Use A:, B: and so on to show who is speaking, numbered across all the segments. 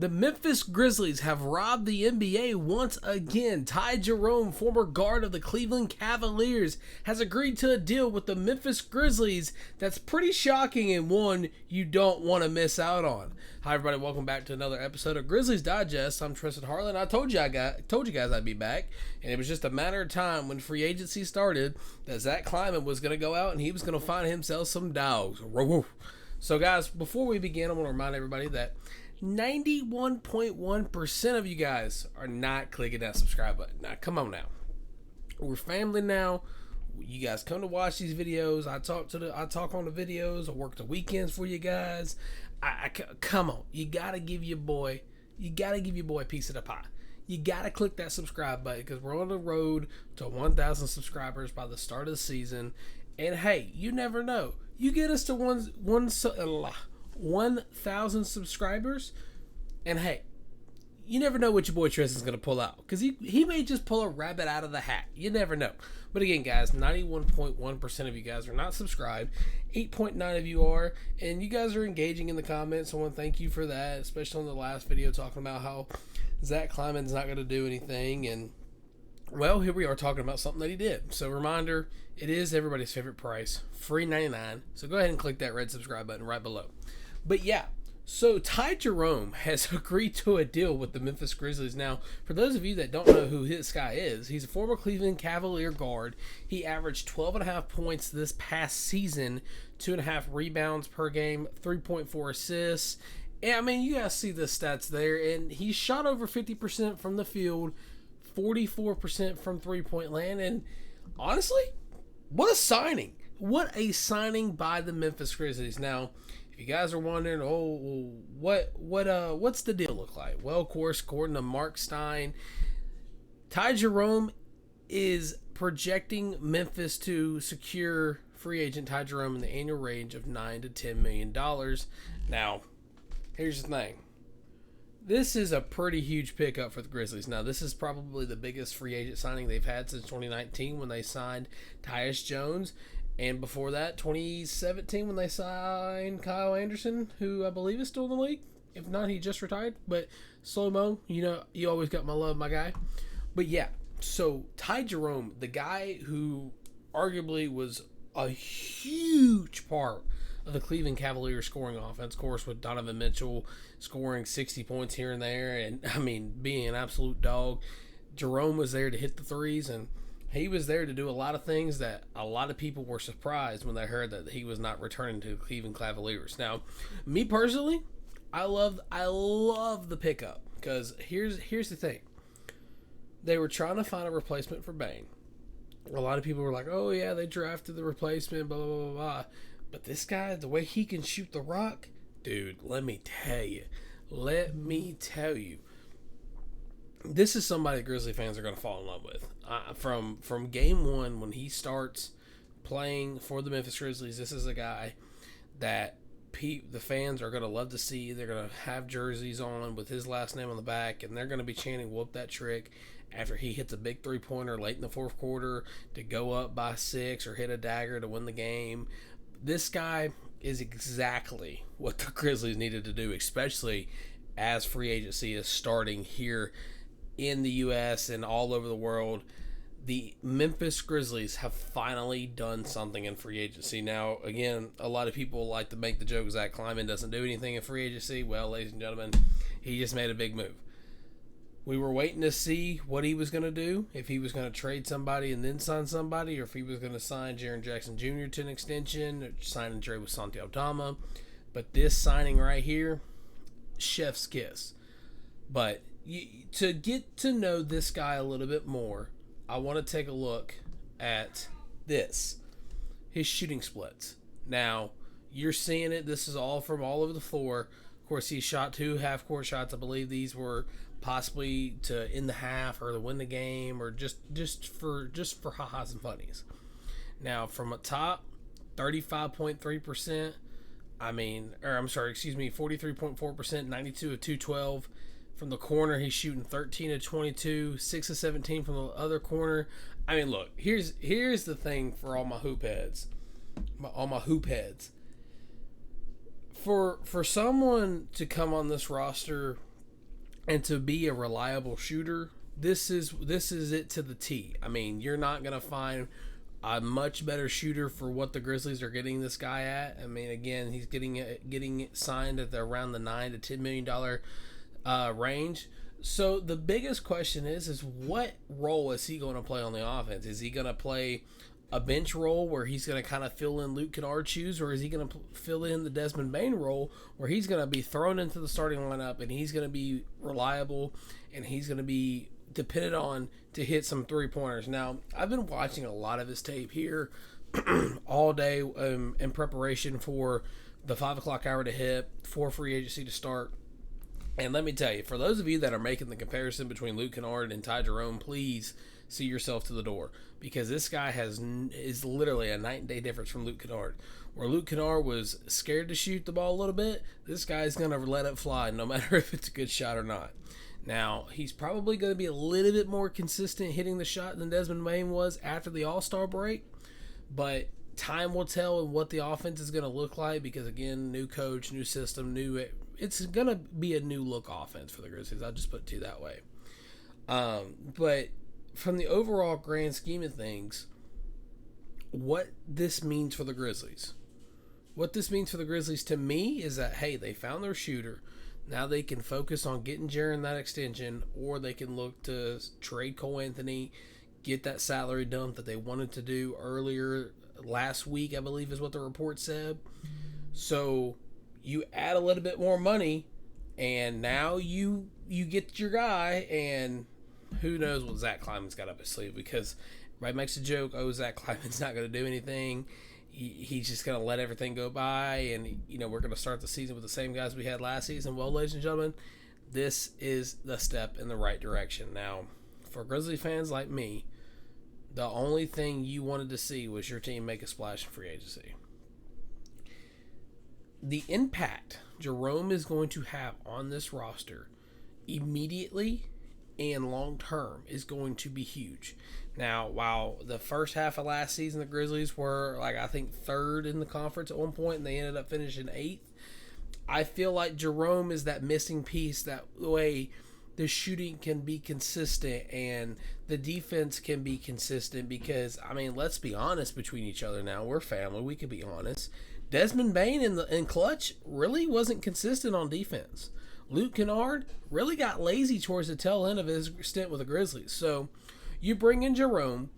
A: The Memphis Grizzlies have robbed the NBA once again. Ty Jerome, former guard of the Cleveland Cavaliers, has agreed to a deal with the Memphis Grizzlies that's pretty shocking and one you don't want to miss out on. Hi everybody, welcome back to another episode of Grizzlies Digest. I'm Tristan Harlan. I told you guys I'd be back, and it was just a matter of time when free agency started that Zach Kleiman was going to go out and he was going to find himself some dogs. So guys, before we begin, I want to remind everybody that 91.1% of you guys are not clicking that subscribe button. Now, come on now. We're family now. You guys come to watch these videos. I talk on the videos. I work the weekends for you guys. Come on. You gotta give your boy a piece of the pie. You gotta click that subscribe button because we're on the road to 1,000 subscribers by the start of the season. And hey, you never know. You get us to 1,000 subscribers, and hey, you never know what your boy Tristan's going to pull out, because he may just pull a rabbit out of the hat. You never know. But again, guys, 91.1% of you guys are not subscribed, 8.9% of you are, and you guys are engaging in the comments. I want to thank you for that, especially on the last video talking about how Zach Kleiman's not going to do anything, and well, here we are talking about something that he did. So reminder, it is everybody's favorite price, free $99. So go ahead and click that red subscribe button right below. But yeah, so Ty Jerome has agreed to a deal with the Memphis Grizzlies. Now, for those of you that don't know who this guy is, he's a former Cleveland Cavalier guard. He averaged 12.5 points this past season, 2.5 rebounds per game, 3.4 assists. And I mean, you guys see the stats there. And he shot over 50% from the field, 44% from three-point land. And honestly, what a signing. What a signing by the Memphis Grizzlies. Now, if you guys are wondering, what's the deal look like? Well, of course, according to Mark Stein, Ty Jerome is projecting Memphis to secure free agent Ty Jerome in the annual range of $9 to $10 million. Now, here's the thing. This is a pretty huge pickup for the Grizzlies. Now, this is probably the biggest free agent signing they've had since 2019 when they signed Tyus Jones. And before that, 2017 when they signed Kyle Anderson, who I believe is still in the league. If not, he just retired. But slow-mo, you know, you always got my love, my guy. But yeah, so Ty Jerome, the guy who arguably was a huge part of the Cleveland Cavaliers scoring offense, of course, with Donovan Mitchell scoring 60 points here and there, and I mean, being an absolute dog. Jerome was there to hit the threes, and he was there to do a lot of things that a lot of people were surprised when they heard that he was not returning to the Cleveland Cavaliers. Now, me personally, I love the pickup, because here's the thing. They were trying to find a replacement for Bane. A lot of people were like, oh yeah, they drafted the replacement, blah, blah, blah, blah. But this guy, the way he can shoot the rock, dude, let me tell you. This is somebody Grizzly fans are going to fall in love with. From game one, when he starts playing for the Memphis Grizzlies, this is a guy that the fans are going to love to see. They're going to have jerseys on with his last name on the back, and they're going to be chanting, whoop that trick, after he hits a big three-pointer late in the fourth quarter to go up by 6 or hit a dagger to win the game. This guy is exactly what the Grizzlies needed to do, especially as free agency is starting here in the U.S. and all over the world. The Memphis Grizzlies have finally done something in free agency. Now, again, a lot of people like to make the joke Zach Kleiman doesn't do anything in free agency. Well, ladies and gentlemen, he just made a big move. We were waiting to see what he was going to do, if he was going to trade somebody and then sign somebody, or if he was going to sign Jaren Jackson Jr. to an extension, or sign and trade with Santi Aldama. But this signing right here, chef's kiss. But to get to know this guy a little bit more, I want to take a look at this. His shooting splits. Now, you're seeing it. This is all from all over the floor. Of course, he shot 2 half-court shots. I believe these were possibly to end the half or to win the game, or just for ha-has and funnies. Now, from a top, 35.3%. 43.4%, 92 of 212. From the corner, he's shooting 13 of 22, 6 of 17 from the other corner. I mean, look, here's the thing for all my hoop heads. For someone to come on this roster and to be a reliable shooter, this is it to the T. I mean, you're not gonna find a much better shooter for what the Grizzlies are getting this guy at. I mean, again, he's getting it signed at around the $9 to $10 million range. So the biggest question is what role is he going to play on the offense? Is he going to play a bench role where he's going to kind of fill in Luke Kennard's shoes, or is he going to fill in the Desmond Bain role where he's going to be thrown into the starting lineup and he's going to be reliable and he's going to be depended on to hit some 3-pointers? Now, I've been watching a lot of his tape here all day in preparation for the 5 o'clock hour to hit, for free agency to start. And let me tell you, for those of you that are making the comparison between Luke Kennard and Ty Jerome, please see yourself to the door, because this guy is literally a night and day difference from Luke Kennard. Where Luke Kennard was scared to shoot the ball a little bit, this guy's going to let it fly no matter if it's a good shot or not. Now, he's probably going to be a little bit more consistent hitting the shot than Desmond Bain was after the All-Star break, but time will tell and what the offense is going to look like, because, again, new coach, new system, it's going to be a new look offense for the Grizzlies. I'll just put it to you that way. But from the overall grand scheme of things, what this means for the Grizzlies. What this means for the Grizzlies to me is that, hey, they found their shooter. Now they can focus on getting Jaren that extension, or they can look to trade Cole Anthony, get that salary dump that they wanted to do earlier last week, I believe is what the report said. So you add a little bit more money, and now you get your guy, and who knows what Zach Kleiman's got up his sleeve, because everybody makes a joke, oh, Zach Kleiman's not going to do anything. He's just going to let everything go by, and, we're going to start the season with the same guys we had last season. Well, ladies and gentlemen, this is the step in the right direction. Now, for Grizzly fans like me, the only thing you wanted to see was your team make a splash in free agency. The impact Jerome is going to have on this roster immediately and long term is going to be huge. Now, while the first half of last season the Grizzlies were, I think, third in the conference at one point, and they ended up finishing 8th, I feel like Jerome is that missing piece, that way the shooting can be consistent and the defense can be consistent, because, let's be honest between each other now. We're family. We can be honest. Desmond Bain in clutch really wasn't consistent on defense. Luke Kennard really got lazy towards the tail end of his stint with the Grizzlies. So you bring in Jerome.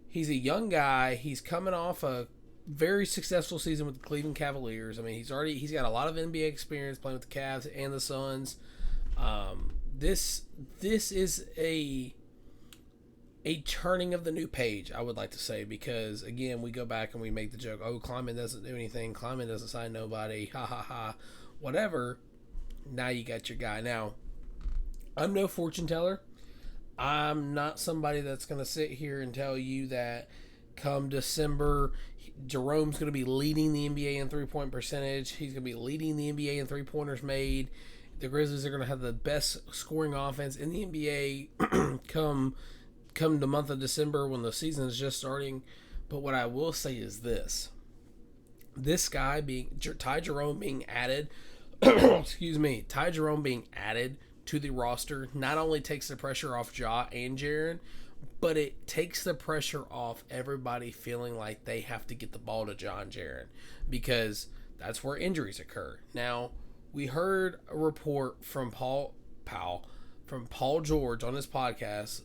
A: He's a young guy. He's coming off a very successful season with the Cleveland Cavaliers. He's got a lot of NBA experience playing with the Cavs and the Suns. This is a turning of the new page, I would like to say, because, again, we go back and we make the joke, oh, Kleiman doesn't do anything, Kleiman doesn't sign nobody, ha ha ha, whatever. Now you got your guy. Now, I'm no fortune teller. I'm not somebody that's going to sit here and tell you that come December, Jerome's going to be leading the NBA in three-point percentage. He's going to be leading the NBA in three-pointers made. The Grizzlies are going to have the best scoring offense in the NBA come the month of December when the season is just starting. But what I will say is this guy being Ty Jerome being added Ty Jerome being added to the roster not only takes the pressure off Ja and Jaren, but it takes the pressure off everybody feeling like they have to get the ball to Ja and Jaren, because that's where injuries occur. Now, we heard a report from Paul George on his podcast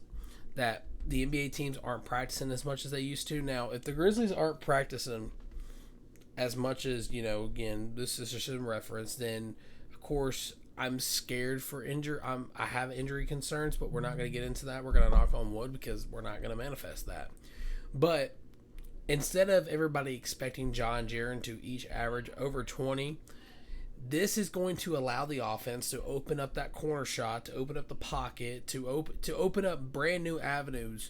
A: that the NBA teams aren't practicing as much as they used to. Now, if the Grizzlies aren't practicing as much as, again, this is just a reference, then, of course, I'm scared for I have injury concerns, but we're not going to get into that. We're going to knock on wood, because we're not going to manifest that. But instead of everybody expecting Ja and Jaren to each average over 20, this is going to allow the offense to open up that corner shot, to open up the pocket, to open up brand new avenues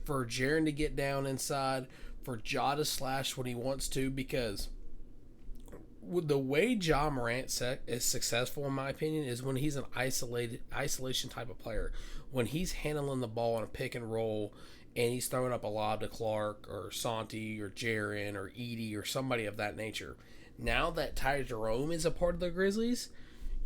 A: for Jaren to get down inside, for Ja to slash when he wants to, because the way Ja Morant is successful, in my opinion, is when he's an isolation type of player. When he's handling the ball in a pick and roll, and he's throwing up a lob to Clark or Santi or Jaren or Edie or somebody of that nature. Now that Ty Jerome is a part of the Grizzlies,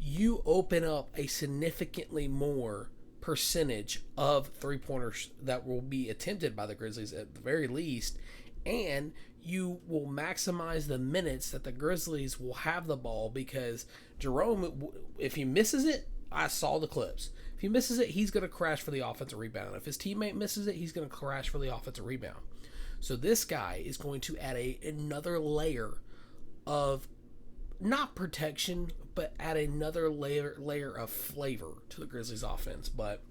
A: you open up a significantly more percentage of three-pointers that will be attempted by the Grizzlies at the very least, and you will maximize the minutes that the Grizzlies will have the ball, because Jerome, if he misses it, I saw the clips. If he misses it, he's going to crash for the offensive rebound. If his teammate misses it, he's going to crash for the offensive rebound. So this guy is going to add another layer of not protection, but add another layer of flavor to the Grizzlies offense. But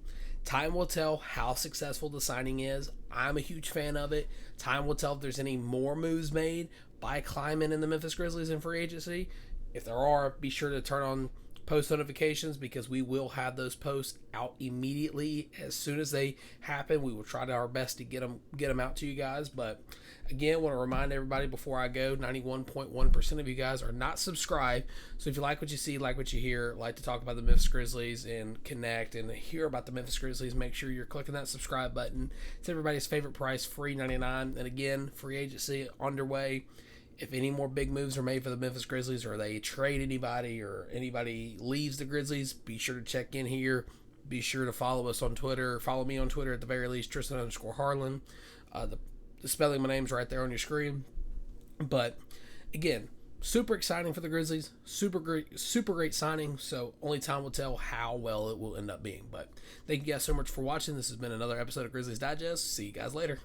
A: time will tell how successful the signing is. I'm a huge fan of it. Time will tell if there's any more moves made by Kleiman and the Memphis Grizzlies in free agency. If there are, be sure to turn on post notifications, because we will have those posts out immediately as soon as they happen. We will try our best to get them out to you guys. But again, I want to remind everybody before I go, 91.1% of you guys are not subscribed. So if you like what you see, like what you hear, like to talk about the Memphis Grizzlies and connect and hear about the Memphis Grizzlies, make sure you're clicking that subscribe button. It's everybody's favorite price, free $99. And again, free agency underway. If any more big moves are made for the Memphis Grizzlies, or they trade anybody, or anybody leaves the Grizzlies, be sure to check in here. Be sure to follow us on Twitter. Follow me on Twitter at the very least, Tristan_Harlan. The spelling of my name's right there on your screen. But again, super exciting for the Grizzlies. Super great signing. So only time will tell how well it will end up being. But thank you guys so much for watching. This has been another episode of Grizzlies Digest. See you guys later.